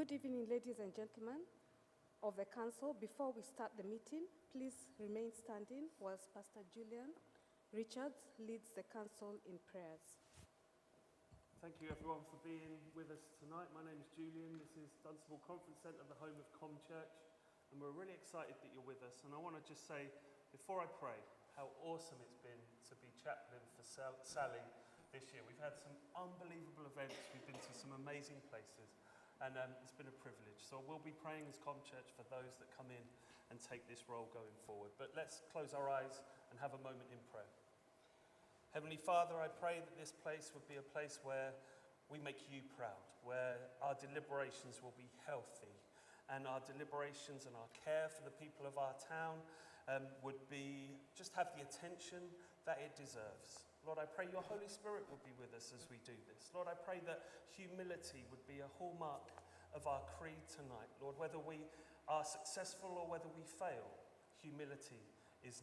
Good evening, ladies and gentlemen of the council. Before we start the meeting, please remain standing whilst Pastor Julian Richards leads the council in prayers. Thank you everyone for being with us tonight. My name is Julian. This is Dunstable Conference Centre, the home of Com Church, and we're really excited that you're with us. And I want to just say, before I pray, how awesome it's been to be chaplain for Sally this year. We've had some unbelievable events. We've been to some amazing places. And it's been a privilege. So we'll be praying as Com Church for those that come in and take this role going forward. But let's close our eyes and have a moment in prayer. Heavenly Father, I pray that this place would be a place where we make you proud, where our deliberations will be healthy, and our deliberations and our care for the people of our town would be just have the attention that it deserves. Lord, I pray your Holy Spirit would be with us as we do this. Lord, I pray that humility would be a hallmark of our creed tonight. Lord, whether we are successful or whether we fail, humility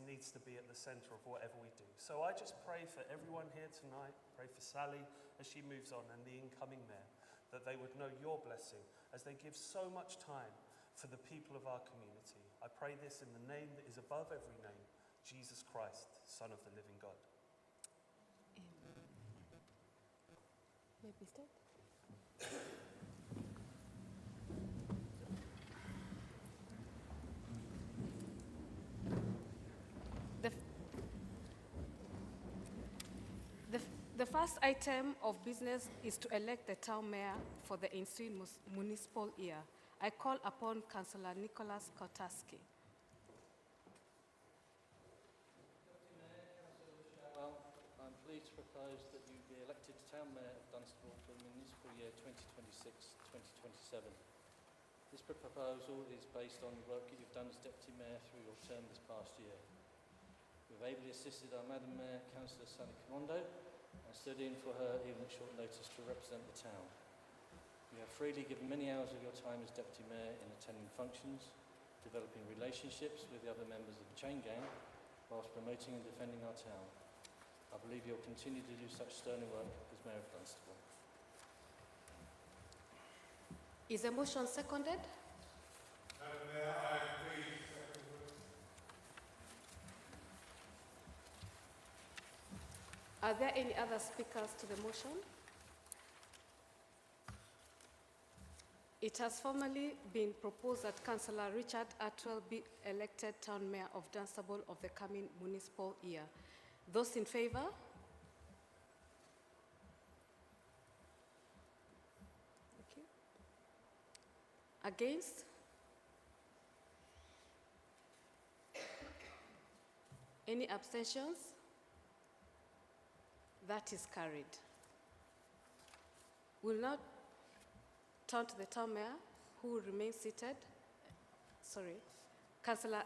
needs to be at the centre of whatever we do. So I just pray for everyone here tonight, pray for Sally as she moves on and the incoming mayor, that they would know your blessing as they give so much time for the people of our community. I pray this in the name that is above every name, Jesus Christ, Son of the living God. May we start? The first item of business is to elect the town mayor for the ensuing municipal year. I call upon Councillor Nicholas Kotaski. Well, I'm pleased to propose that you be elected town mayor of Dunstable for the municipal year 2026-2027. This proposal is based on the work that you've done as deputy mayor through your term this past year. You've ably assisted our Madam Mayor, Councillor Sally Comondo, and stood in for her even at short notice to represent the town. You have freely given many hours of your time as deputy mayor in attending functions, developing relationships with the other members of the chain gang, whilst promoting and defending our town. I believe you'll continue to do such sterling work as Mayor of Dunstable. Is the motion seconded? Madam Mayor, I agree. Are there any other speakers to the motion? It has formally been proposed that Councillor Richard Atwell be elected town mayor of Dunstable of the coming municipal year. Those in favour? Okay. Against? Any abstentions? That is carried. We'll now turn to the town mayor, who will remain seated. Councillor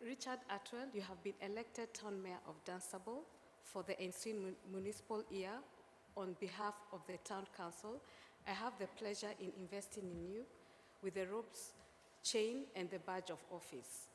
Richard Atwell, you have been elected town mayor of Dunstable for the ensuing municipal year. On behalf of the town council, I have the pleasure in investing in you with the ropes, chain, and the badge of office.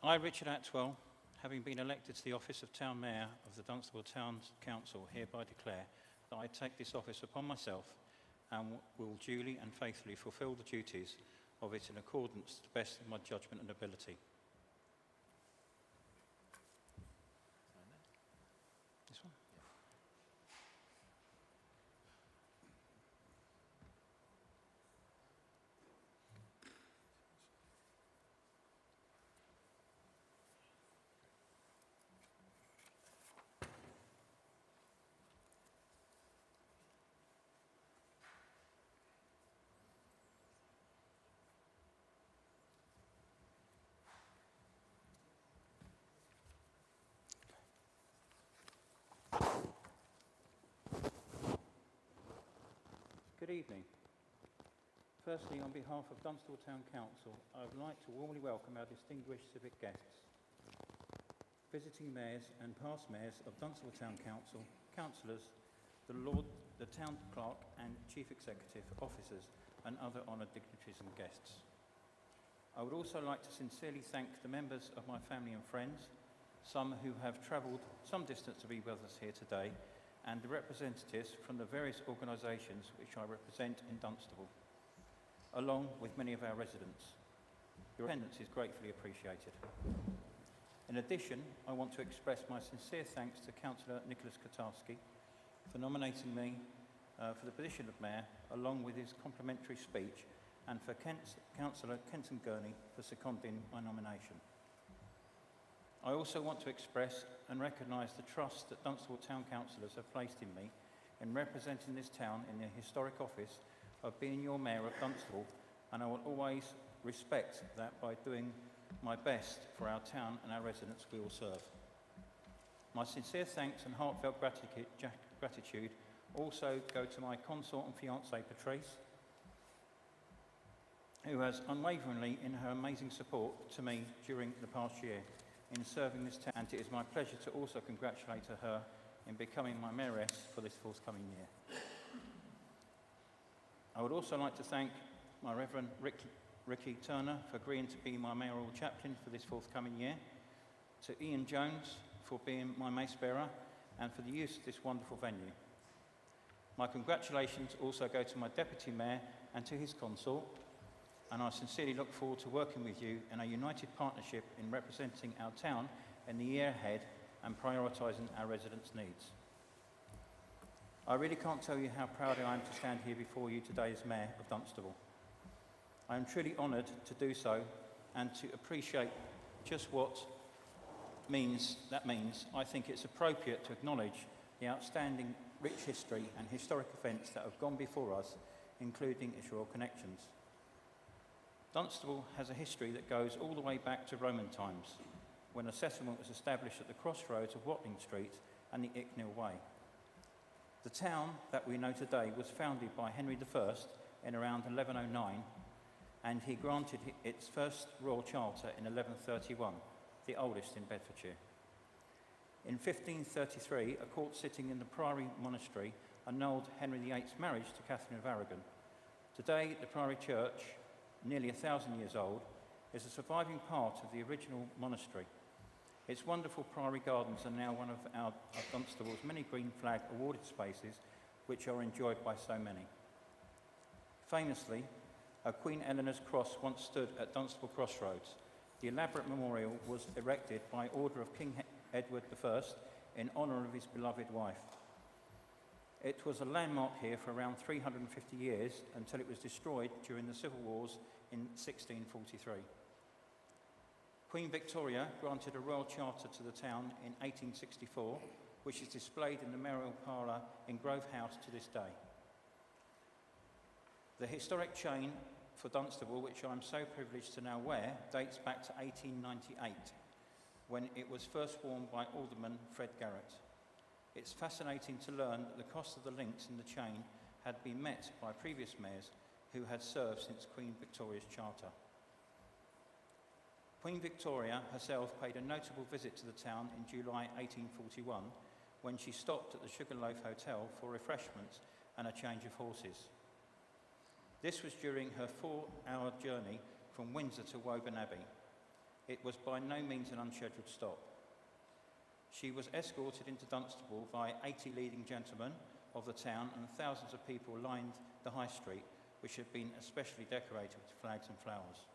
I, Richard Atwell, having been elected to the office of Town Mayor of the Dunstable Town Council, hereby declare that I take this office upon myself and will duly and faithfully fulfil the duties of it in accordance to the best of my judgment and ability. This one? Good evening. Firstly, on behalf of Dunstable Town Council, I would like to warmly welcome our distinguished civic guests, visiting mayors and past mayors of Dunstable Town Council, councillors, the town clerk and chief executive officers and other honoured dignitaries and guests. I would also like to sincerely thank the members of my family and friends, some who have travelled some distance to be with us here today, and the representatives from the various organisations which I represent in Dunstable, along with many of our residents. Your attendance is gratefully appreciated. In addition, I want to express my sincere thanks to Councillor Nicholas Katarski for nominating me for the position of Mayor, along with his complimentary speech, and for Councillor Kenton Gurney for seconding my nomination. I also want to express and recognise the trust that Dunstable Town Councillors have placed in me in representing this town in the historic office of being your Mayor of Dunstable, and I will always respect that by doing my best for our town and our residents we will serve. My sincere thanks and heartfelt gratitude also go to my consort and fiancée Patrice, who has unwaveringly in her amazing support to me during the past year in serving this town, and it is my pleasure to also congratulate her in becoming my mayoress for this forthcoming year. I would also like to thank my Reverend Ricky Turner for agreeing to be my mayoral chaplain for this forthcoming year, to Ian Jones for being my mace bearer and for the use of this wonderful venue. My congratulations also go to my deputy mayor and to his consort, and I sincerely look forward to working with you in a united partnership in representing our town in the year ahead and prioritising our residents' needs. I really can't tell you how proud I am to stand here before you today as Mayor of Dunstable. I am truly honoured to do so and to appreciate just what that means. I think it's appropriate to acknowledge the outstanding rich history and historic events that have gone before us, including its royal connections. Dunstable has a history that goes all the way back to Roman times, when a settlement was established at the crossroads of Watling Street and the Icknield Way. The town that we know today was founded by Henry I in around 1109, and he granted its first royal charter in 1131, the oldest in Bedfordshire. In 1533, a court sitting in the Priory Monastery annulled Henry VIII's marriage to Catherine of Aragon. Today, the Priory Church, nearly 1,000 years old, is a surviving part of the original monastery. Its wonderful priory gardens are now one of Dunstable's many green flag awarded spaces, which are enjoyed by so many. Famously, a Queen Eleanor's cross once stood at Dunstable Crossroads. The elaborate memorial was erected by order of King Edward I in honour of his beloved wife. It was a landmark here for around 350 years until it was destroyed during the Civil Wars in 1643. Queen Victoria granted a royal charter to the town in 1864, which is displayed in the Mayoral Parlour in Grove House to this day. The historic chain for Dunstable, which I'm so privileged to now wear, dates back to 1898, when it was first worn by Alderman Fred Garrett. It's fascinating to learn that the cost of the links in the chain had been met by previous mayors who had served since Queen Victoria's charter. Queen Victoria herself paid a notable visit to the town in July 1841 when she stopped at the Sugarloaf Hotel for refreshments and a change of horses. This was during her 4-hour journey from Windsor to Woburn Abbey. it was by no means an unscheduled stop. She was escorted into Dunstable by 80 leading gentlemen of the town, and thousands of people lined the high street, which had been especially decorated with flags and flowers.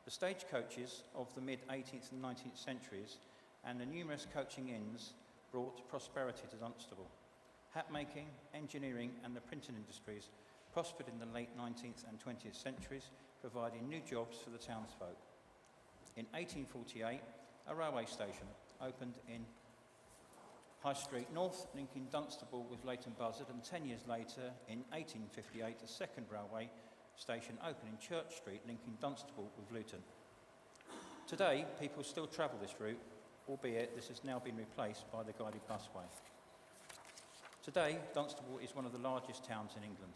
The stagecoaches of the mid-18th and 19th centuries and the numerous coaching inns brought prosperity to Dunstable. Hat-making, engineering and the printing industries prospered in the late 19th and 20th centuries, providing new jobs for the townsfolk. In 1848, a railway station opened in High Street North, linking Dunstable with Leighton Buzzard, and 10 years later, in 1858, a second railway station opened in Church Street, linking Dunstable with Luton. Today, people still travel this route, albeit this has now been replaced by the guided busway. Today, Dunstable is one of the largest towns in England.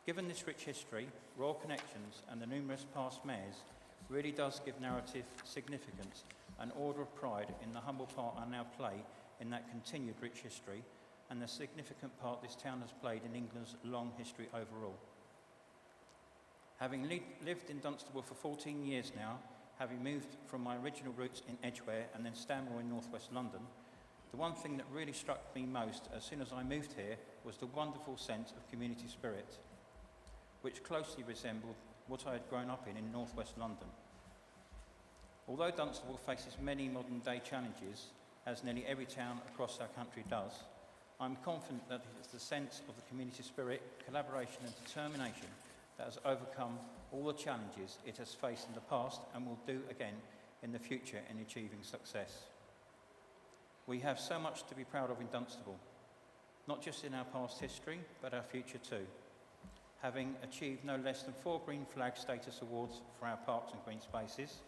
Given this rich history, royal connections and the numerous past mayors really does give narrative significance and order of pride in the humble part I now play in that continued rich history and the significant part this town has played in England's long history overall. Having lived in Dunstable for 14 years now, having moved from my original roots in Edgware and then Stanmore in northwest London, the one thing that really struck me most as soon as I moved here was the wonderful sense of community spirit, which closely resembled what I had grown up in northwest London. Although Dunstable faces many modern day challenges, as nearly every town across our country does, I'm confident that it is the sense of the community spirit, collaboration and determination that has overcome all the challenges it has faced in the past and will do again in the future in achieving success. We have so much to be proud of in Dunstable, not just in our past history, but our future too. Having achieved no less than 4 Green Flag status awards for our parks and green spaces,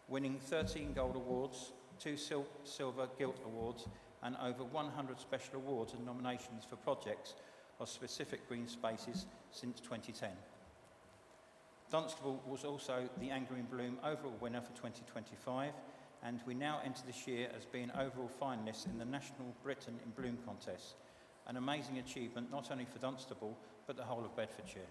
winning 13 gold awards, 2 silver gilt awards, and over 100 special awards and nominations for projects of specific green spaces since 2010. Dunstable was also the Anger in Bloom overall winner for 2025, and we now enter this year as being overall finalists in the National Britain in Bloom contest, an amazing achievement not only for Dunstable, but the whole of Bedfordshire.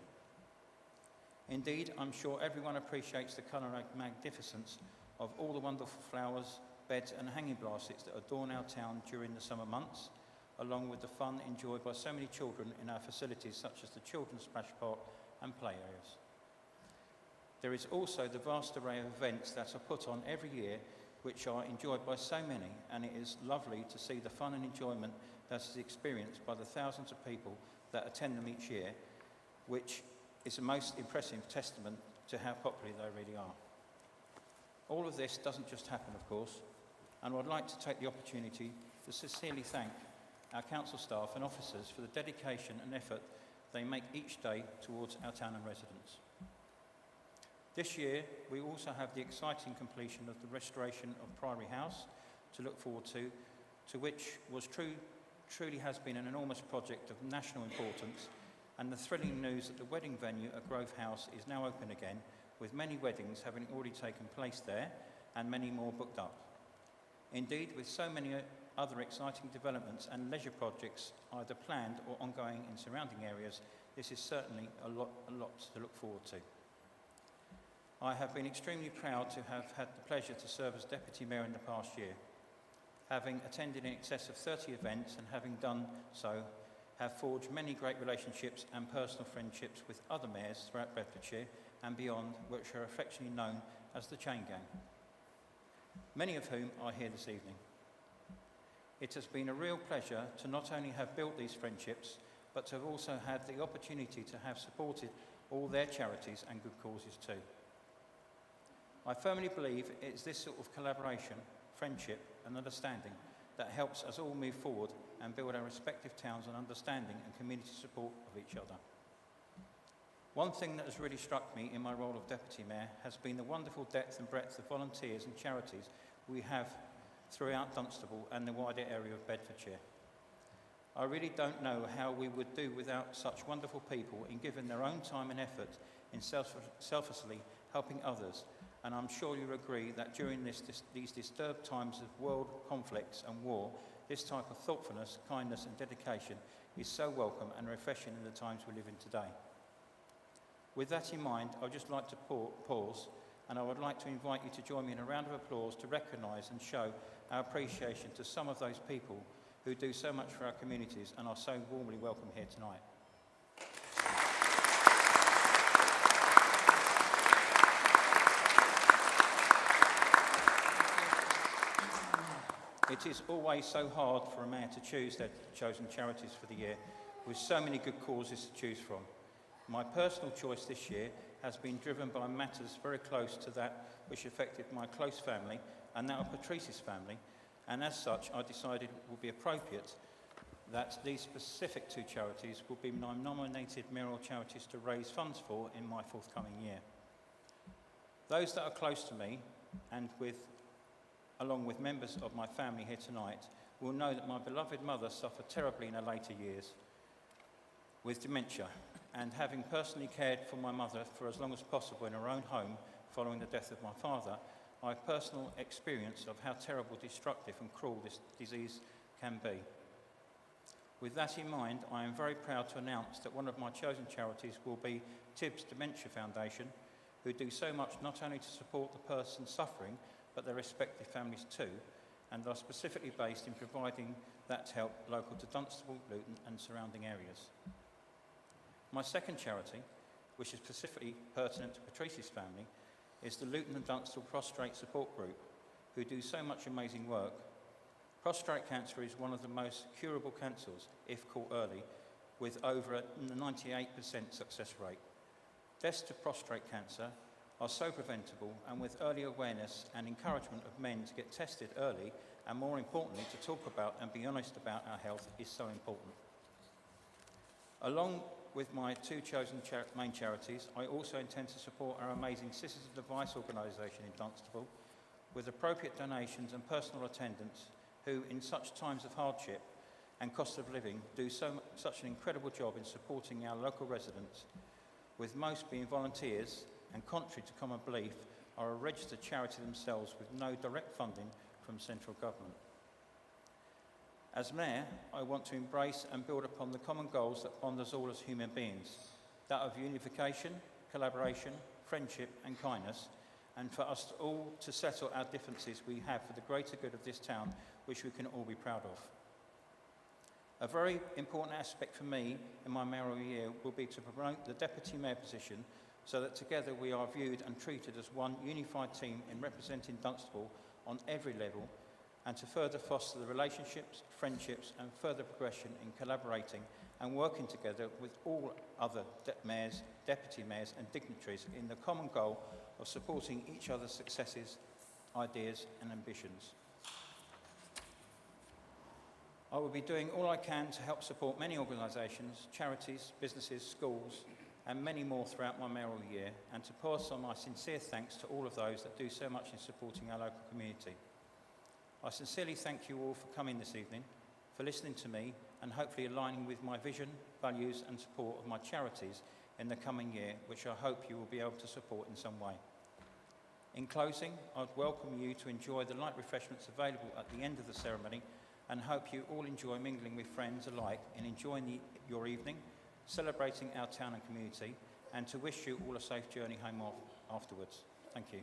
Indeed, I'm sure everyone appreciates the colour and magnificence of all the wonderful flowers, beds and hanging baskets that adorn our town during the summer months, along with the fun enjoyed by so many children in our facilities such as the Children's Splash Park and play areas. There is also the vast array of events that are put on every year which are enjoyed by so many, and it is lovely to see the fun and enjoyment that is experienced by the thousands of people that attend them each year, which is a most impressive testament to how popular they really are. All of this doesn't just happen, of course, and I'd like to take the opportunity to sincerely thank our council staff and officers for the dedication and effort they make each day towards our town and residents. This year, we also have the exciting completion of the restoration of Priory House to look forward to which truly has been an enormous project of national importance, and the thrilling news that the wedding venue at Grove House is now open again, with many weddings having already taken place there and many more booked up. Indeed, with so many other exciting developments and leisure projects either planned or ongoing in surrounding areas, this is certainly a lot to look forward to. I have been extremely proud to have had the pleasure to serve as Deputy Mayor in the past year. Having attended in excess of 30 events and having done so, have forged many great relationships and personal friendships with other mayors throughout Bedfordshire and beyond, which are affectionately known as the Chain Gang, many of whom are here this evening. It has been a real pleasure to not only have built these friendships, but to have also had the opportunity to have supported all their charities and good causes too. I firmly believe it is this sort of collaboration, friendship and understanding that helps us all move forward and build our respective towns on understanding and community support of each other. One thing that has really struck me in my role of Deputy Mayor has been the wonderful depth and breadth of volunteers and charities we have throughout Dunstable and the wider area of Bedfordshire. I really don't know how we would do without such wonderful people in giving their own time and effort in selflessly helping others, and I'm sure you'll agree that during these disturbed times of world conflicts and war, this type of thoughtfulness, kindness and dedication is so welcome and refreshing in the times we live in today. With that in mind, I'd just like to pause and I would like to invite you to join me in a round of applause to recognise and show our appreciation to some of those people who do so much for our communities and are so warmly welcome here tonight. It is always so hard for a mayor to choose their chosen charities for the year, with so many good causes to choose from. My personal choice this year has been driven by matters very close to that which affected my close family and that of Patrice's family, and as such I decided it would be appropriate that these specific two charities will be my nominated mayoral charities to raise funds for in my forthcoming year. Those that are close to me, and along with members of my family here tonight, will know that my beloved mother suffered terribly in her later years with dementia, and having personally cared for my mother for as long as possible in her own home following the death of my father, I have personal experience of how terrible, destructive and cruel this disease can be. With that in mind, I am very proud to announce that one of my chosen charities will be Tibbs Dementia Foundation, who do so much not only to support the person suffering, but their respective families too, and are specifically based in providing that help local to Dunstable, Luton and surrounding areas. My second charity, which is specifically pertinent to Patrice's family, is the Luton and Dunstable Prostrate Support Group, who do so much amazing work. Prostate cancer is one of the most curable cancers, if caught early, with over a 98% success rate. Deaths to prostate cancer are so preventable, and with early awareness and encouragement of men to get tested early, and more importantly to talk about and be honest about our health, is so important. Along with my two chosen main charities, I also intend to support our amazing Sisters of the Vice organisation in Dunstable with appropriate donations and personal attendance, who in such times of hardship and cost of living do such an incredible job in supporting our local residents, with most being volunteers and, contrary to common belief, are a registered charity themselves with no direct funding from central government. As Mayor, I want to embrace and build upon the common goals that bond us all as human beings, that of unification, collaboration, friendship and kindness, and for us all to settle our differences we have for the greater good of this town, which we can all be proud of. A very important aspect for me in my mayoral year will be to promote the Deputy Mayor position, so that together we are viewed and treated as one unified team in representing Dunstable on every level, and to further foster the relationships, friendships and further progression in collaborating and working together with all other mayors, deputy mayors and dignitaries in the common goal of supporting each other's successes, ideas and ambitions. I will be doing all I can to help support many organisations, charities, businesses, schools and many more throughout my mayoral year, and to pass on my sincere thanks to all of those that do so much in supporting our local community. I sincerely thank you all for coming this evening, for listening to me and hopefully aligning with my vision, values and support of my charities in the coming year, which I hope you will be able to support in some way. In closing, I'd welcome you to enjoy the light refreshments available at the end of the ceremony, and hope you all enjoy mingling with friends alike and enjoying your evening, celebrating our town and community, and to wish you all a safe journey home afterwards. Thank you.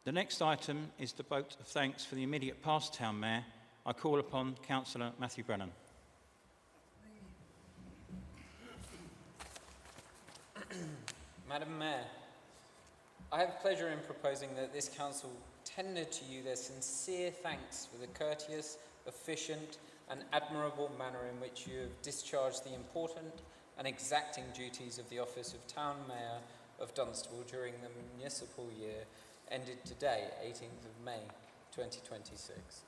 The next item is the vote of thanks for the immediate past Town Mayor. I call upon Councillor Matthew Brennan. Madam Mayor, I have pleasure in proposing that this council tender to you their sincere thanks for the courteous, efficient and admirable manner in which you have discharged the important and exacting duties of the office of Town Mayor of Dunstable during the municipal year ended today, 18th of May 2026.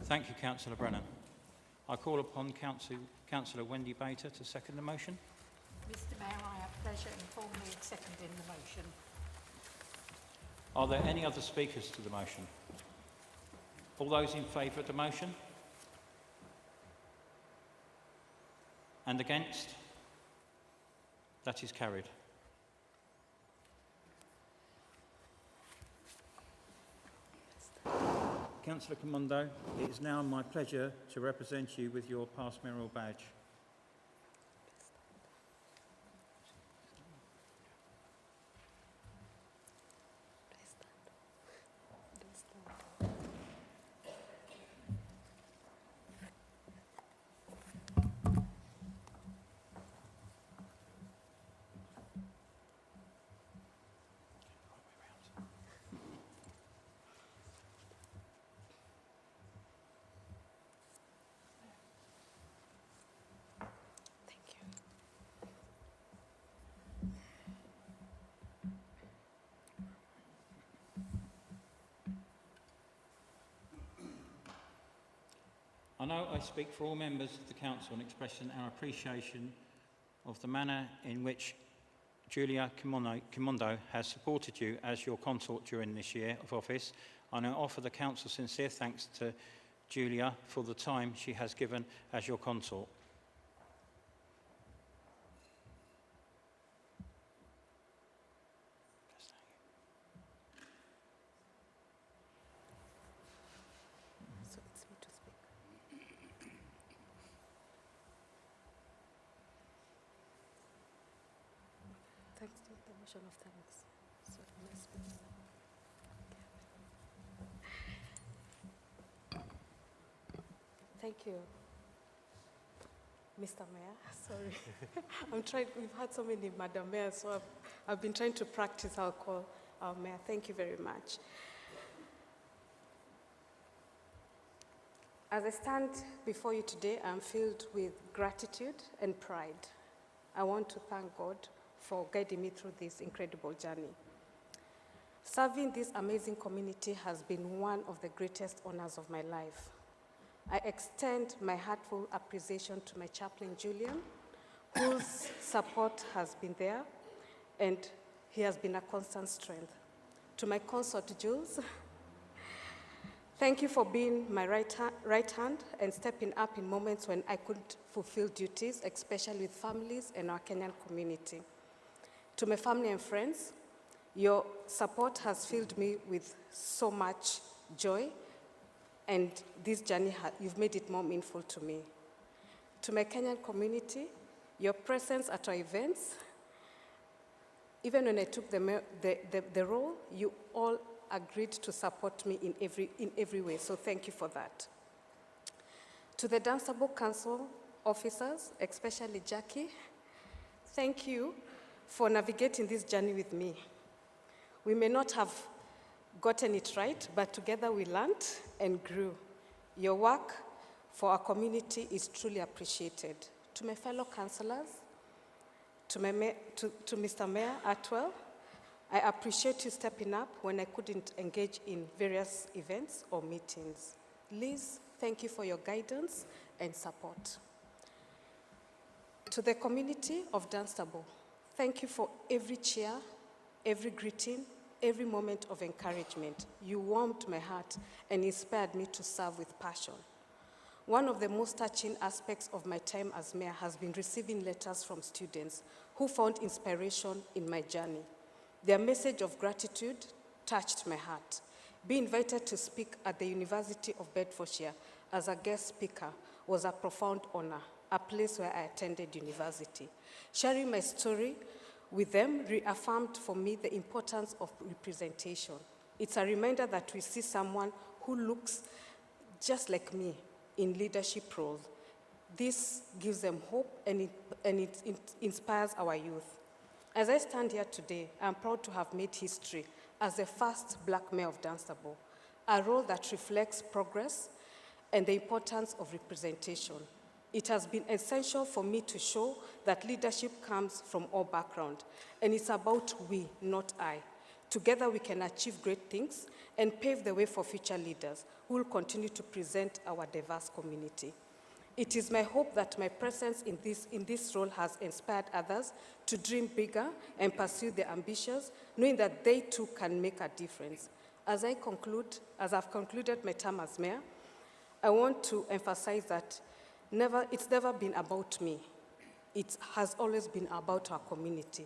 Thank you, Councillor Brennan. I call upon Councillor Wendy Bater to second the motion. Mr Mayor, I have pleasure in formally seconding the motion. Are there any other speakers to the motion? All those in favour of the motion? And against? That is carried. Councillor Comondo, it is now my pleasure to represent you with your past mayoral badge. I know I speak for all members of the Council in expressing our appreciation of the manner in which Julia Comondo has supported you as your consort during this year of office. I now offer the Council sincere thanks to Julia for the time she has given as your consort. So it's me to speak. Thanks to the motion of thanks. So may I speak now? Thank you, Mr. Mayor. Sorry. I'm trying, we've had so many Madam Mayor, so I've been trying to practice how to call our Mayor. Thank you very much. As I stand before you today, I'm filled with gratitude and pride. I want to thank God for guiding me through this incredible journey. Serving this amazing community has been one of the greatest honors of my life. I extend my heartfelt appreciation to my chaplain, Julian, whose support has been there, and he has been a constant strength. To my consort, Jules, thank you for being my right hand and stepping up in moments when I couldn't fulfill duties, especially with families and our Kenyan community. To my family and friends, your support has filled me with so much joy, and this journey, you've made it more meaningful to me. To my Kenyan community, your presence at our events, even when I took the role, you all agreed to support me in every way, so thank you for that. To the Dunstable Council officers, especially Jackie, thank you for navigating this journey with me. We may not have gotten it right, but together we learned and grew. Your work for our community is truly appreciated. To my fellow councillors, to Mr. Mayor Atwell, I appreciate you stepping up when I couldn't engage in various events or meetings. Liz, thank you for your guidance and support. To the community of Dunstable, thank you for every cheer, every greeting, every moment of encouragement. You warmed my heart and inspired me to serve with passion. One of the most touching aspects of my time as mayor has been receiving letters from students who found inspiration in my journey. Their message of gratitude touched my heart. Being invited to speak at the University of Bedfordshire as a guest speaker was a profound honor, a place where I attended university. Sharing my story with them reaffirmed for me the importance of representation. It's a reminder that we see someone who looks just like me in leadership roles. This gives them hope and it inspires our youth. As I stand here today, I'm proud to have made history as the first Black mayor of Dunstable, a role that reflects progress and the importance of representation. It has been essential for me to show that leadership comes from all backgrounds, and it's about we, not I. Together we can achieve great things and pave the way for future leaders who will continue to present our diverse community. It is my hope that my presence in this role has inspired others to dream bigger and pursue their ambitions, knowing that they too can make a difference. As I've concluded my term as mayor, I want to emphasize that it's never been about me. it has always been about our community.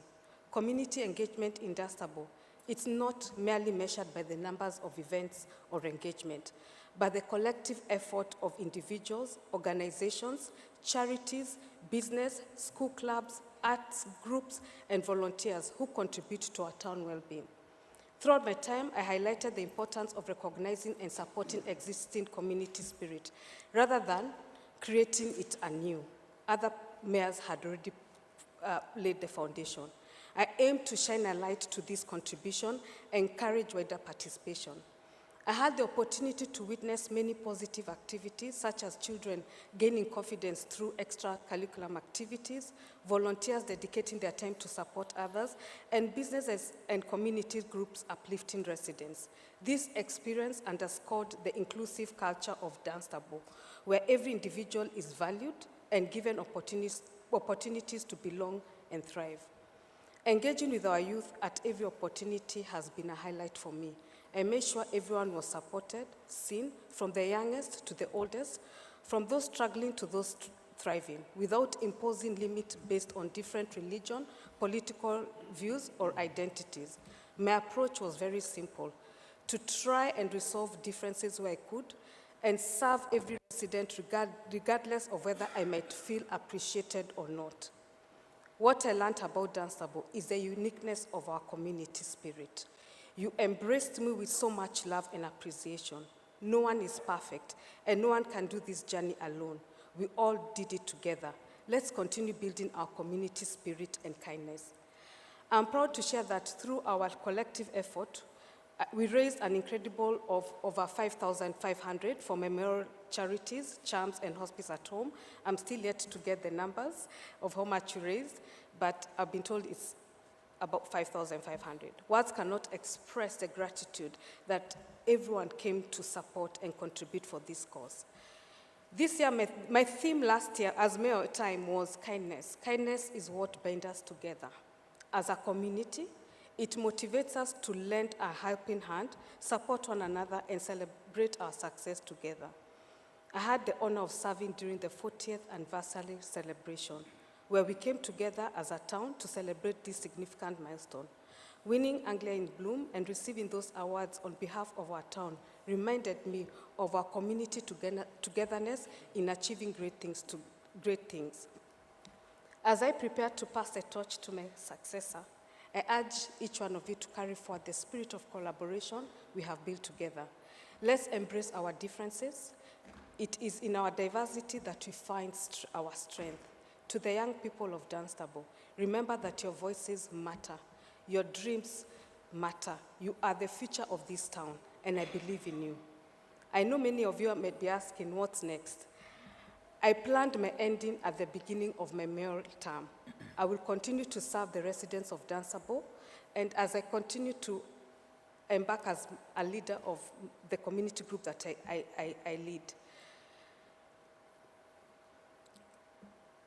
Community engagement in Dunstable, it's not merely measured by the numbers of events or engagement, but the collective effort of individuals, organizations, charities, business, school clubs, arts groups, and volunteers who contribute to our town well-being. Throughout my time, I highlighted the importance of recognizing and supporting existing community spirit rather than creating it anew. Other mayors had already laid the foundation. I aim to shine a light to this contribution and encourage wider participation. I had the opportunity to witness many positive activities, such as children gaining confidence through extracurricular activities, volunteers dedicating their time to support others, and businesses and community groups uplifting residents. This experience underscored the inclusive culture of Dunstable, where every individual is valued and given opportunities to belong and thrive. Engaging with our youth at every opportunity has been a highlight for me. I made sure everyone was supported, seen, from the youngest to the oldest, from those struggling to those thriving, without imposing limits based on different religion, political views, or identities. My approach was very simple: to try and resolve differences where I could, and serve every resident regardless of whether I might feel appreciated or not. What I learned about Dunstable is the uniqueness of our community spirit. You embraced me with so much love and appreciation. No one is perfect, and no one can do this journey alone. We all did it together. Let's continue building our community spirit and kindness. I'm proud to share that through our collective effort, we raised an incredible of over 5,500 for memorial charities, charms, and hospice at home. I'm still yet to get the numbers of how much we raised, but I've been told it's about 5,500. Words cannot express the gratitude that everyone came to support and contribute for this cause. This year, my theme last year as mayor at the time was kindness. Kindness is what binds us together. As a community, it motivates us to lend a helping hand, support one another, and celebrate our success together. I had the honor of serving during the 40th anniversary celebration, where we came together as a town to celebrate this significant milestone. Winning Anglia in Bloom and receiving those awards on behalf of our town reminded me of our community togetherness in achieving great things. As I prepare to pass the torch to my successor, I urge each one of you to carry forward the spirit of collaboration we have built together. Let's embrace our differences. It is in our diversity that we find our strength. To the young people of Dunstable, remember that your voices matter. Your dreams matter. You are the future of this town, and I believe in you. I know many of you may be asking, what's next? I planned my ending at the beginning of my mayoral term. I will continue to serve the residents of Dunstable, and as I continue to embark as a leader of the community group that I lead.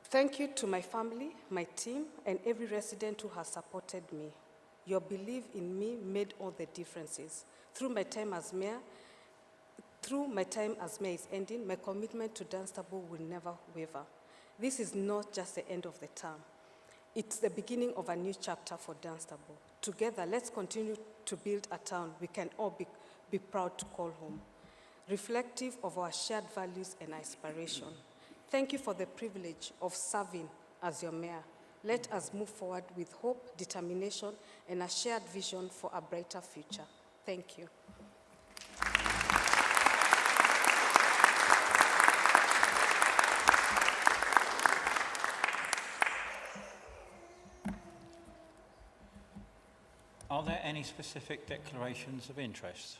Thank you to my family, my team, and every resident who has supported me. Your belief in me made all the differences. Through my time as mayor is ending, my commitment to Dunstable will never waver. This is not just the end of the term. It's the beginning of a new chapter for Dunstable. Together, let's continue to build a town we can all be proud to call home, reflective of our shared values and aspiration. Thank you for the privilege of serving as your mayor. Let us move forward with hope, determination, and a shared vision for a brighter future. Thank you. Are there any specific declarations of interest?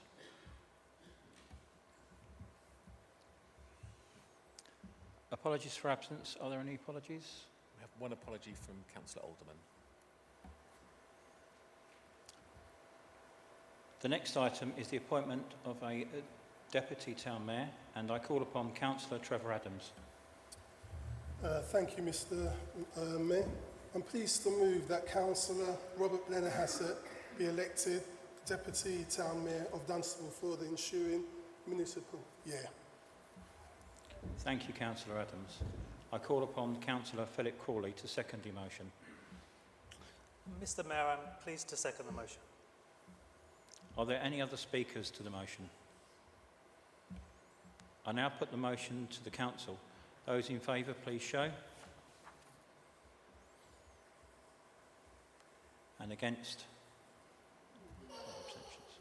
Apologies for absence. Are there any apologies? We have one apology from Councillor Alderman. The next item is the appointment of a Deputy Town Mayor, and I call upon Councillor Trevor Adams. Thank you, Mr. Mayor. I'm pleased to move that Councillor Robert Blennerhassett be elected Deputy Town Mayor of Dunstable for the ensuing municipal year. Thank you, Councillor Adams. I call upon Councillor Philip Crawley to second the motion. Mr. Mayor, I'm pleased to second the motion. Are there any other speakers to the motion? I now put the motion to the Council. Those in favour, please show. And against? Abstentions.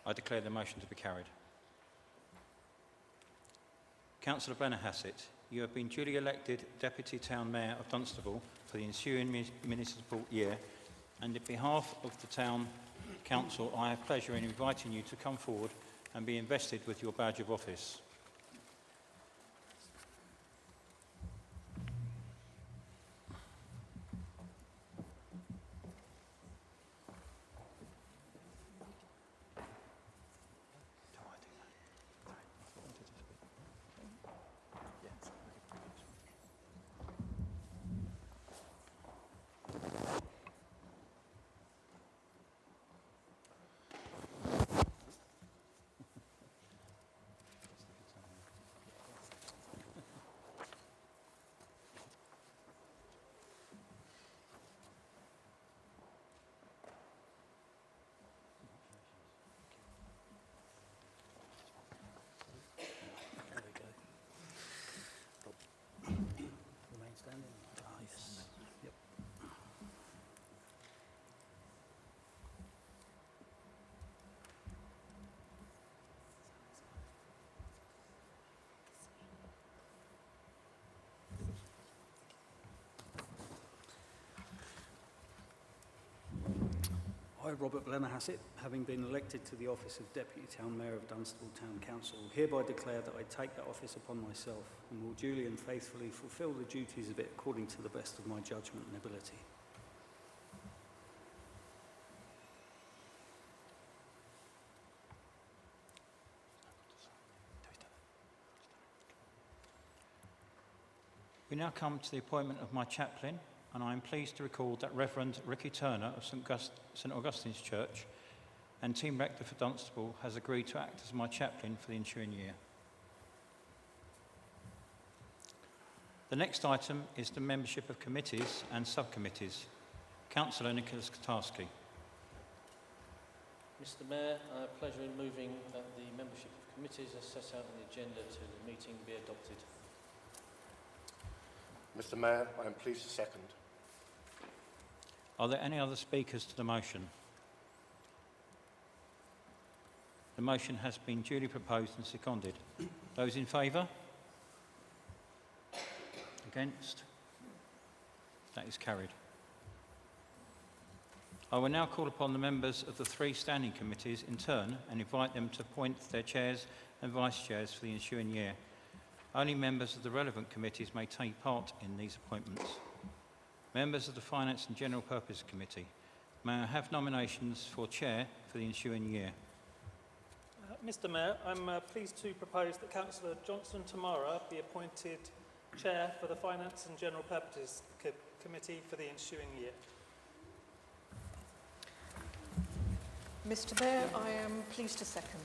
I declare the motion to be carried. Councillor Blennerhassett, you have been duly elected Deputy Town Mayor of Dunstable for the ensuing municipal year, and on behalf of the Town Council, I have pleasure in inviting you to come forward and be invested with your badge of office. Remain standing. Yes. Yep. I, Robert Blennerhassett, having been elected to the office of Deputy Town Mayor of Dunstable Town Council, hereby declare that I take that office upon myself and will duly and faithfully fulfil the duties of it according to the best of my judgment and ability. We now come to the appointment of my chaplain, and I am pleased to record that Reverend Ricky Turner of St Augustine's Church and Team Rector for Dunstable has agreed to act as my chaplain for the ensuing year. The next item is the membership of committees and subcommittees. Councillor Nicholas Katarski. Mr. Mayor, I have pleasure in moving that the membership of committees as set out in the agenda to the meeting be adopted. Mr. Mayor, I am pleased to second. Are there any other speakers to the motion? The motion has been duly proposed and seconded. Those in favour? Against? That is carried. I will now call upon the members of the three standing committees in turn and invite them to appoint their chairs and vice chairs for the ensuing year. Only members of the relevant committees may take part in these appointments. Members of the Finance and General Purpose Committee, may I have nominations for chair for the ensuing year? Mr. Mayor, I'm pleased to propose that Councillor Johnson Tamara be appointed chair for the Finance and General Purposes Committee for the ensuing year. Mr. Mayor, I am pleased to second.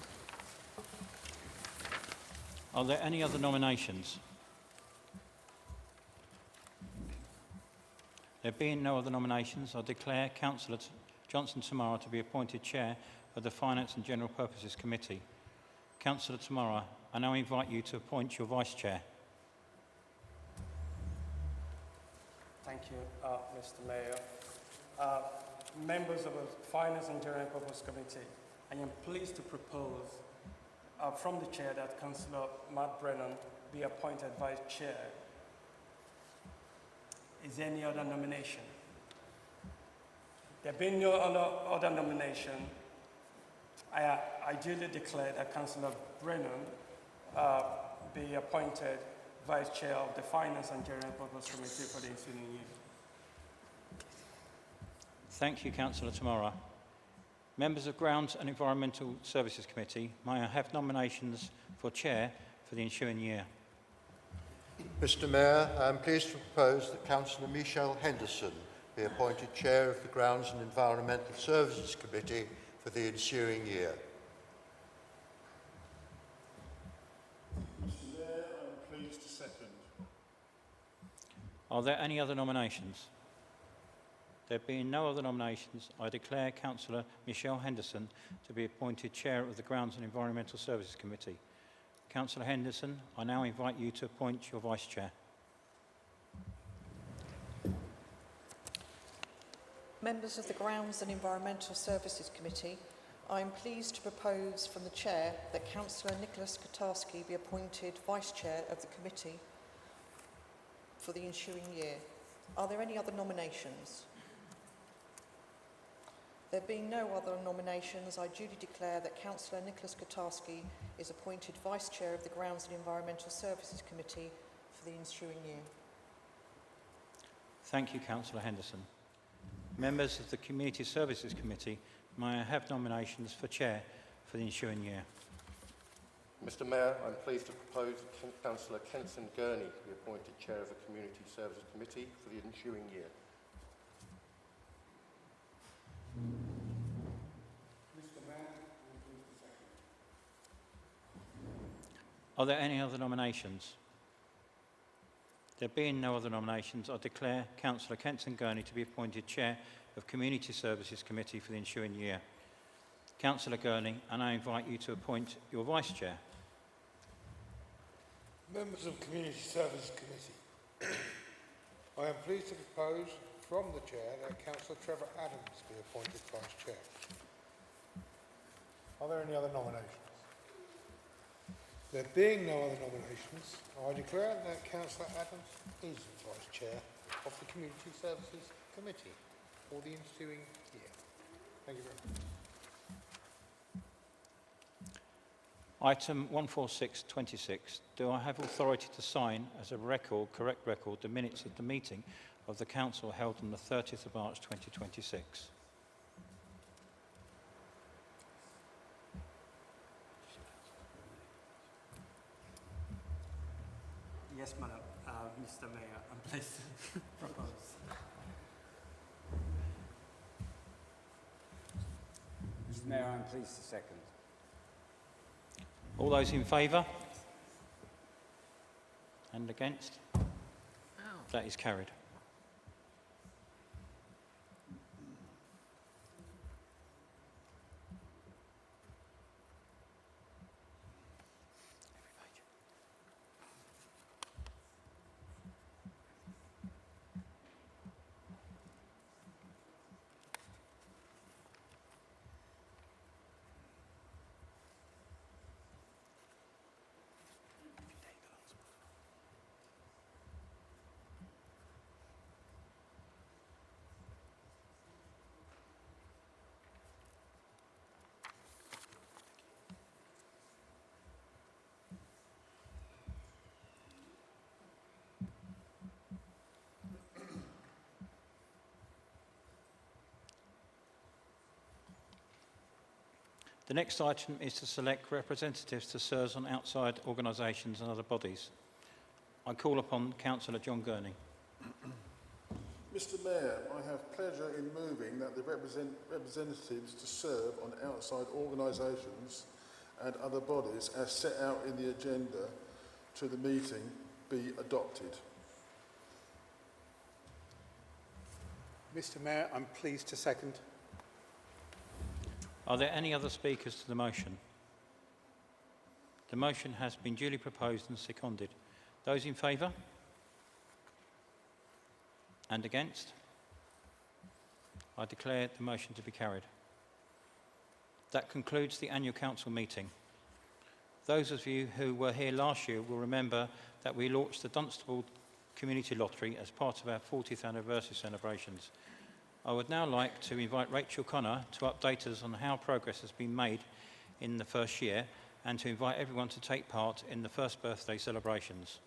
Are there any other nominations? There being no other nominations, I declare Councillor Johnson Tamara to be appointed chair of the Finance and General Purposes Committee. Councillor Tamara, I now invite you to appoint your vice chair. Thank you, Mr. Mayor. Members of the Finance and General Purpose Committee, I am pleased to propose from the chair that Councillor Matt Brennan be appointed vice chair. Is there any other nomination? There being no other nomination, I duly declare that Councillor Brennan be appointed vice chair of the Finance and General Purpose Committee for the ensuing year. Thank you, Councillor Tamara. Members of Grounds and Environmental Services Committee, may I have nominations for chair for the ensuing year? Mr. Mayor, I am pleased to propose that Councillor Michelle Henderson be appointed chair of the Grounds and Environmental Services Committee for the ensuing year. Are there any other nominations? There being no other nominations, I declare Councillor Michelle Henderson to be appointed Chair of the Grounds and Environmental Services Committee. Councillor Henderson, I now invite you to appoint your Vice Chair. Members of the Grounds and Environmental Services Committee, I am pleased to propose from the Chair that Councillor Nicholas Kotarski be appointed Vice Chair of the Committee for the ensuing year. Are there any other nominations? There being no other nominations, I duly declare that Councillor Nicholas Kotarski is appointed Vice Chair of the Grounds and Environmental Services Committee for the ensuing year. Thank you, Councillor Henderson. Members of the Community Services Committee, may I have nominations for Chair for the ensuing year? Mr Mayor, I'm pleased to propose that Councillor Kenson Gurney be appointed Chair of the Community Services Committee for the ensuing year. Mr Mayor, I'm pleased to second. Are there any other nominations? There being no other nominations, I declare Councillor Kenson Gurney to be appointed Chair of Community Services Committee for the ensuing year. Councillor Gurney, and I invite you to appoint your Vice Chair. Members of the Community Service Committee, I am pleased to propose from the Chair that Councillor Trevor Adams be appointed Vice Chair. Are there any other nominations? There being no other nominations, I declare that Councillor Adams is Vice Chair of the Community Services Committee for the ensuing year. Thank you very much. Item 14626. Do I have authority to sign as a record, correct record, the minutes of the meeting of the Council held on the 30th of March 2026? Yes, Madam, Mr. Mayor, I'm pleased to propose. Mr. Mayor, I'm pleased to second. All those in favour? And against? That is carried. The next item is to select representatives to serve on outside organisations and other bodies. I call upon Councillor John Gurney. Mr Mayor, I have pleasure in moving that the representatives to serve on outside organisations and other bodies as set out in the agenda to the meeting be adopted. Mr. Mayor, I'm pleased to second. Are there any other speakers to the motion? The motion has been duly proposed and seconded. Those in favour? And against? I declare the motion to be carried. That concludes the annual council meeting. Those of you who were here last year will remember that we launched the Dunstable Community Lottery as part of our 40th anniversary celebrations. I would now like to invite Rachel Connor to update us on how progress has been made in the first year and to invite everyone to take part in the first birthday celebrations.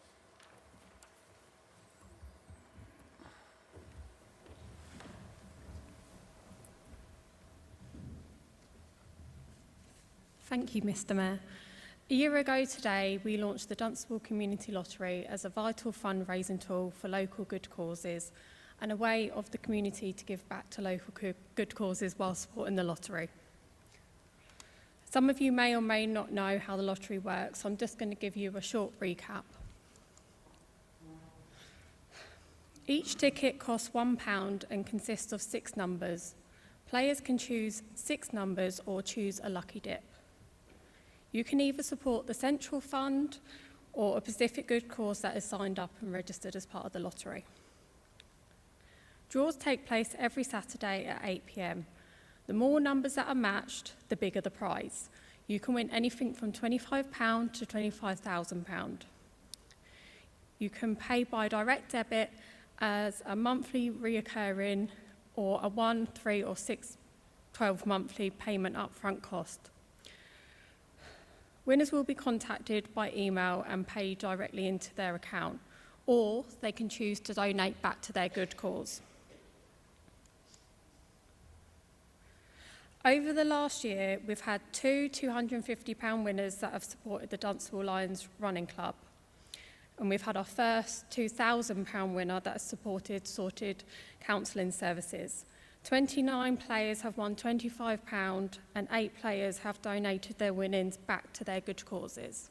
Thank you, Mr. Mayor. A year ago today, we launched the Dunstable Community Lottery as a vital fundraising tool for local good causes and a way of the community to give back to local good causes while supporting the lottery. Some of you may or may not know how the lottery works, so I'm just going to give you a short recap. Each ticket costs £1 and consists of 6 numbers. Players can choose 6 numbers or choose a lucky dip. You can either support the Central Fund or a specific good cause that is signed up and registered as part of the lottery. Draws take place every Saturday at 8 p.m. The more numbers that are matched, the bigger the prize. You can win anything from £25 to £25,000. You can pay by direct debit as a monthly reoccurring or a 1, 3 or 6, 12 monthly payment upfront cost. Winners will be contacted by email and paid directly into their account, or they can choose to donate back to their good cause. Over the last year, we've had 2 £250 winners that have supported the Dunstable Lions Running Club. And we've had our first £2,000 winner that has supported sorted counselling services. 29 players have won £25 and 8 players have donated their winnings back to their good causes.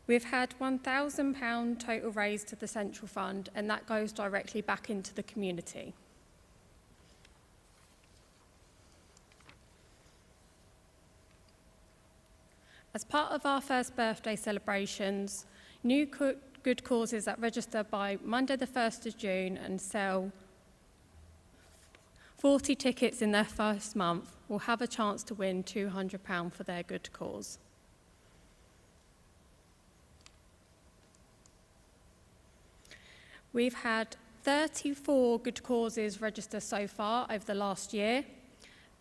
We've had £1,000 total raised to the Central Fund, and that goes directly back into the community. As part of our first birthday celebrations, new good causes that register by Monday the 1st of June and sell 40 tickets in their first month will have a chance to win £200 for their good cause. We've had 34 good causes register so far over the last year,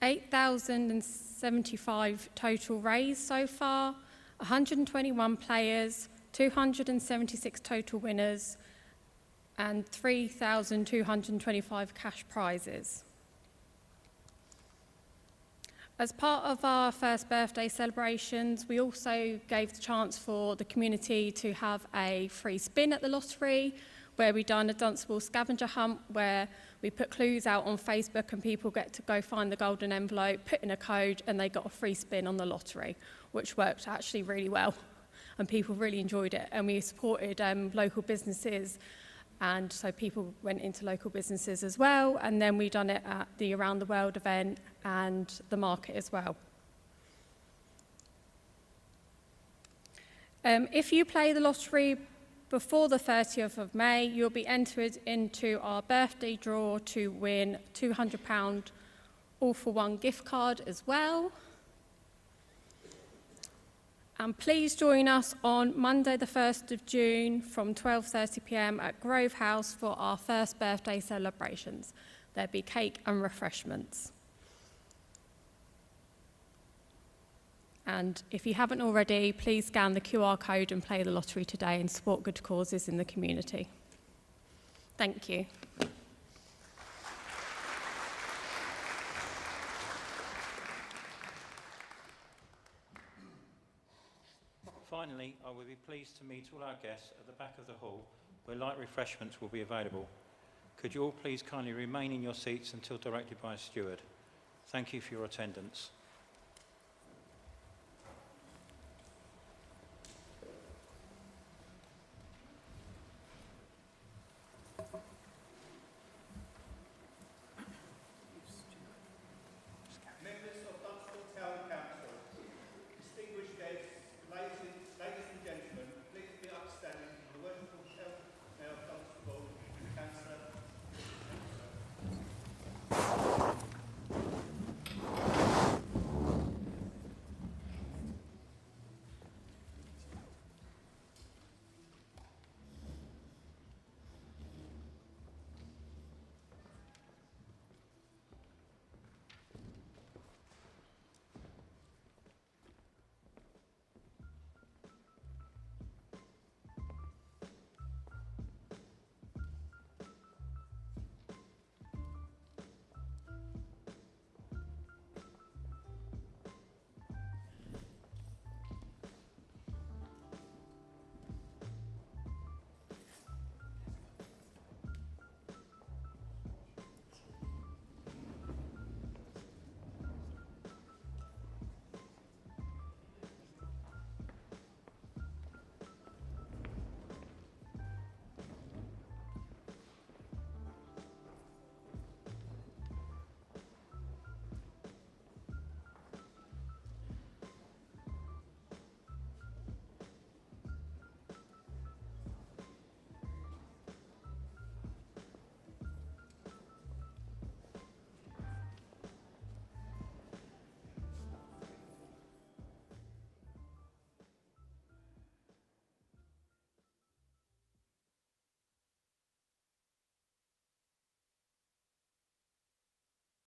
8,075 total raised so far, 121 players, 276 total winners, and 3,225 cash prizes. As part of our first birthday celebrations, we also gave the chance for the community to have a free spin at the lottery, where we done a Dunstable scavenger hunt where we put clues out on Facebook and people get to go find the golden envelope, put in a code, and they got a free spin on the lottery, which worked actually really well. And people really enjoyed it. And we supported local businesses, and so people went into local businesses as well. And then we done it at the Around the World event and the market as well. If you play the lottery before the 30th of May, you'll be entered into our birthday draw to win £200 all-for-one gift card as well. And please join us on Monday the 1st of June from 12:30 p.m. at Grove House for our first birthday celebrations. There'll be cake and refreshments. And if you haven't already, please scan the QR code and play the lottery today and support good causes in the community. Thank you. Finally, I will be pleased to meet all our guests at the back of the hall, where light refreshments will be available. Could you all please kindly remain in your seats until directed by a steward? Thank you for your attendance.